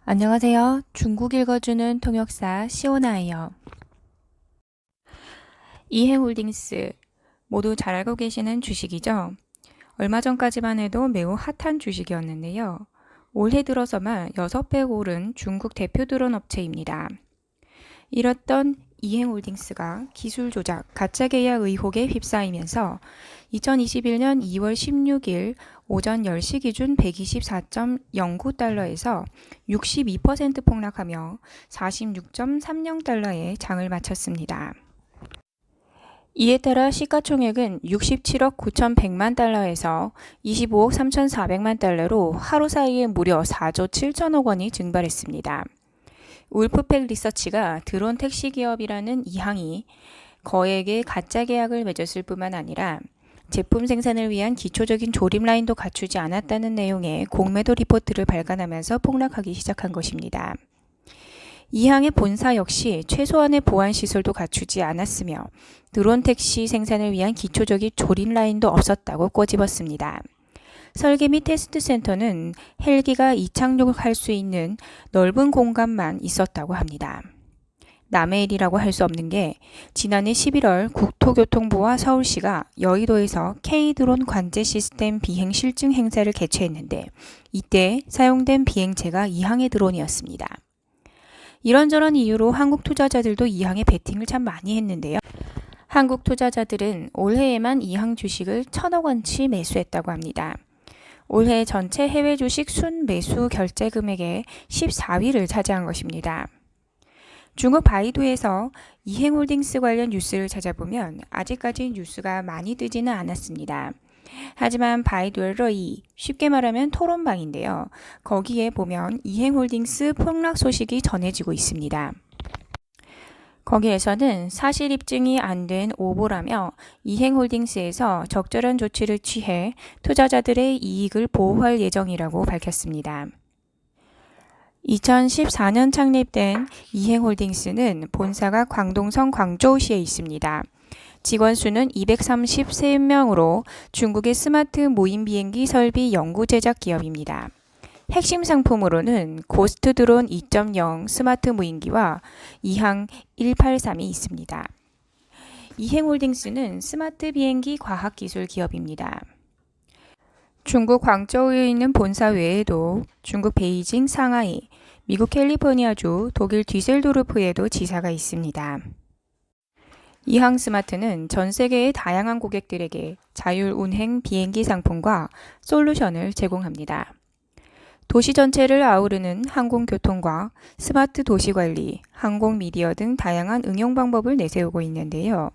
안녕하세요. 중국 읽어주는 통역사 시오나예요. 이해홀딩스 모두 잘 알고 계시는 주식이죠. 얼마 전까지만 해도 매우 핫한 주식이었는데요. 올해 들어서만 6배 오른 중국 대표 드론 업체입니다. 이렇던 이행홀딩스가 기술 조작, 가짜 계약 의혹에 휩싸이면서 2021년 2월 16일 오전 10시 기준 124.09달러에서 62% 폭락하며 46.30달러에 장을 마쳤습니다. 이에 따라 시가총액은 67억 9,100만 달러에서 25억 3,400만 달러로 하루 사이에 무려 4조 7천억 원이 증발했습니다. 울프팩 리서치가 드론 택시 기업이라는 이항이 거액의 가짜 계약을 맺었을 뿐만 아니라 제품 생산을 위한 기초적인 조립 라인도 갖추지 않았다는 내용의 공매도 리포트를 발간하면서 폭락하기 시작한 것입니다. 이항의 본사 역시 최소한의 보안 시설도 갖추지 않았으며 드론 택시 생산을 위한 기초적인 조립 라인도 없었다고 꼬집었습니다. 설계 및 테스트 센터는 헬기가 이착륙할 수 있는 넓은 공간만 있었다고 합니다. 남의 일이라고 할 수 없는 게 지난해 11월 국토교통부와 서울시가 여의도에서 K드론 관제 시스템 비행 실증 행사를 개최했는데 이때 사용된 비행체가 이항의 드론이었습니다. 이런저런 이유로 한국 투자자들도 이항에 베팅을 참 많이 했는데요. 한국 투자자들은 올해에만 이항 주식을 1,000억 원치 매수했다고 합니다. 올해 전체 해외 주식 순 매수 결제 금액의 14위를 차지한 것입니다. 중국 바이두에서 이행홀딩스 관련 뉴스를 찾아보면 아직까지 뉴스가 많이 뜨지는 않았습니다. 하지만 바이두의 러이, 쉽게 말하면 토론방인데요. 거기에 보면 이행홀딩스 폭락 소식이 전해지고 있습니다. 거기에서는 사실 입증이 안 된 오보라며 이행홀딩스에서 적절한 조치를 취해 투자자들의 이익을 보호할 예정이라고 밝혔습니다. 2014년 창립된 이행홀딩스는 본사가 광동성 광저우시에 있습니다. 직원 수는 233명으로 중국의 스마트 무인 비행기 설비 연구 제작 기업입니다. 핵심 상품으로는 고스트 드론 2.0 스마트 무인기와 이항 183이 있습니다. 이행홀딩스는 스마트 비행기 과학기술 기업입니다. 중국 광저우에 있는 본사 외에도 중국 베이징, 상하이, 미국 캘리포니아주, 독일 뒤셀도르프에도 지사가 있습니다. 이항 스마트는 전 세계의 다양한 고객들에게 자율 운행 비행기 상품과 솔루션을 제공합니다. 도시 전체를 아우르는 항공교통과 스마트 도시관리, 항공미디어 등 다양한 응용 방법을 내세우고 있는데요.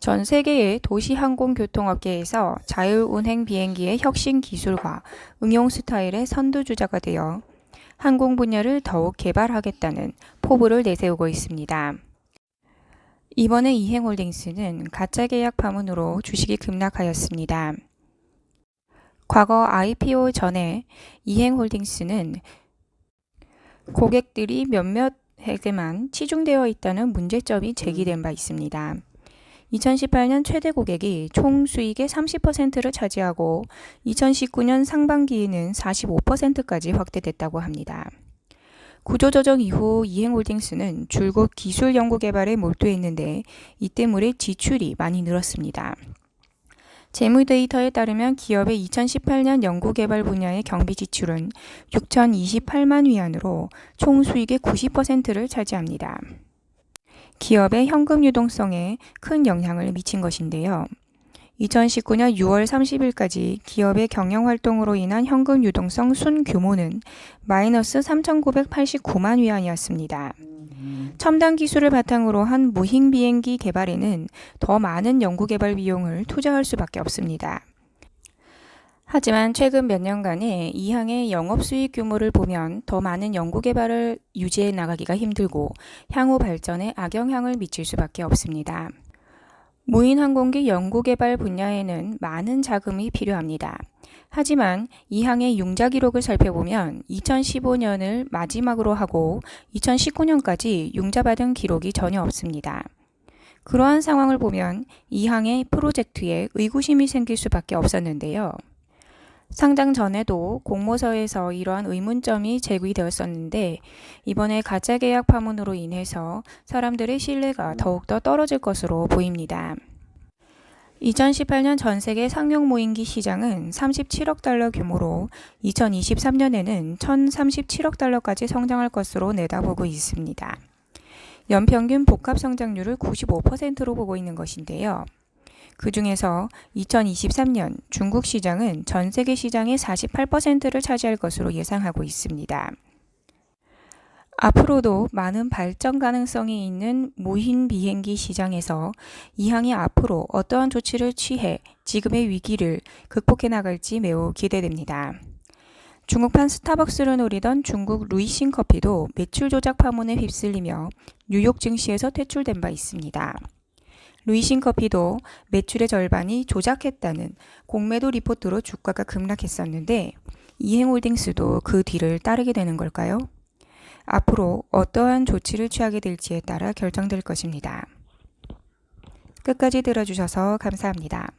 전 세계의 도시 항공교통업계에서 자율운행 비행기의 혁신 기술과 응용 스타일의 선두주자가 되어 항공 분야를 더욱 개발하겠다는 포부를 내세우고 있습니다. 이번에 이행홀딩스는 가짜 계약 파문으로 주식이 급락하였습니다. 과거 IPO 전에 이행홀딩스는 고객들이 몇몇에게만 치중되어 있다는 문제점이 제기된 바 있습니다. 2018년 최대 고객이 총 수익의 30%를 차지하고 2019년 상반기에는 45%까지 확대됐다고 합니다. 구조조정 이후 이행홀딩스는 줄곧 기술 연구 개발에 몰두했는데 이 때문에 지출이 많이 늘었습니다. 재무 데이터에 따르면 기업의 2018년 연구개발 분야의 경비 지출은 6,028만 위안으로 총 수익의 90%를 차지합니다. 기업의 현금 유동성에 큰 영향을 미친 것인데요. 2019년 6월 30일까지 기업의 경영활동으로 인한 현금 유동성 순 규모는 마이너스 3,989만 위안이었습니다. 첨단 기술을 바탕으로 한 무인 비행기 개발에는 더 많은 연구개발 비용을 투자할 수밖에 없습니다. 하지만 최근 몇 년간의 이항의 영업수익 규모를 보면 더 많은 연구개발을 유지해 나가기가 힘들고 향후 발전에 악영향을 미칠 수밖에 없습니다. 무인 항공기 연구개발 분야에는 많은 자금이 필요합니다. 하지만 이항의 융자 기록을 살펴보면 2015년을 마지막으로 하고 2019년까지 융자받은 기록이 전혀 없습니다. 그러한 상황을 보면 이항의 프로젝트에 의구심이 생길 수밖에 없었는데요. 상장 전에도 공모서에서 이러한 의문점이 제기되었었는데 이번에 가짜 계약 파문으로 인해서 사람들의 신뢰가 더욱더 떨어질 것으로 보입니다. 2018년 전 세계 상용 무인기 시장은 37억 달러 규모로 2023년에는 1,037억 달러까지 성장할 것으로 내다보고 있습니다. 연평균 복합 성장률을 95%로 보고 있는 것인데요. 그 중에서 2023년 중국 시장은 전 세계 시장의 48%를 차지할 것으로 예상하고 있습니다. 앞으로도 많은 발전 가능성이 있는 무인 비행기 시장에서 이항이 앞으로 어떠한 조치를 취해 지금의 위기를 극복해 나갈지 매우 기대됩니다. 중국판 스타벅스를 노리던 중국 루이싱 커피도 매출 조작 파문에 휩쓸리며 뉴욕 증시에서 퇴출된 바 있습니다. 루이싱 커피도 매출의 절반이 조작했다는 공매도 리포트로 주가가 급락했었는데 이행홀딩스도 그 뒤를 따르게 되는 걸까요? 앞으로 어떠한 조치를 취하게 될지에 따라 결정될 것입니다. 끝까지 들어주셔서 감사합니다.